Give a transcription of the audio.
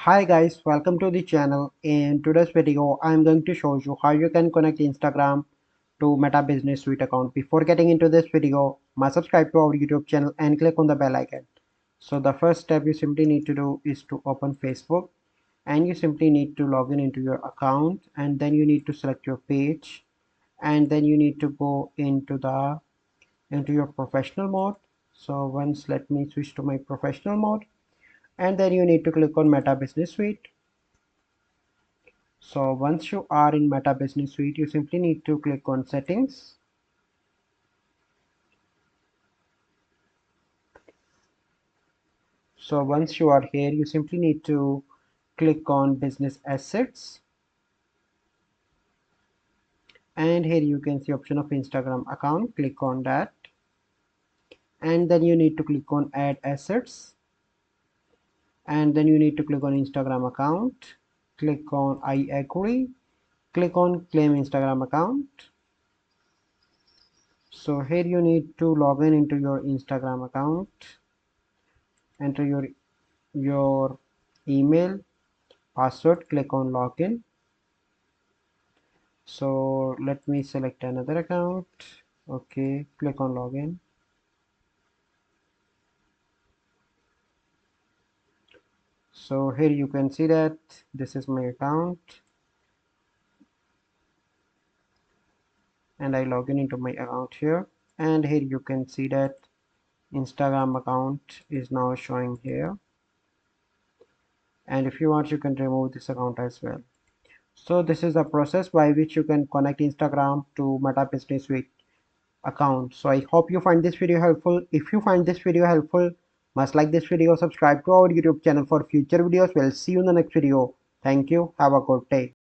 Hi guys, welcome to the channel. In today's video, I'm going to show you how you can connect Instagram to Meta Business Suite account. Before getting into this video, must subscribe to our YouTube channel and click on the bell icon. So the first step you simply need to do is to open Facebook, and you simply need to log in into your account, and then you need to select your page, and then you need to go into your professional mode. So once let me switch to my professional mode, and then you need to click on Meta Business Suite. So once you are in Meta Business Suite, you simply need to click on settings. So once you are here, you simply need to click on business assets, and here you can see option of Instagram account. Click on that, and then you need to click on add assets, and then you need to click on Instagram account. Click on I agree. Click on claim Instagram account. So here you need to log in into your Instagram account. Enter your email, password. Click on login. So let me select another account. Okay, click on login. So here you can see that this is my account, and I log in into my account here, and here you can see that Instagram account is now showing here, and if you want you can remove this account as well. So this is the process by which you can connect Instagram to Meta Business Suite account. So I hope you find this video helpful. If you find this video helpful, must like this video, subscribe to our YouTube channel for future videos. We'll see you in the next video. Thank you. Have a good day.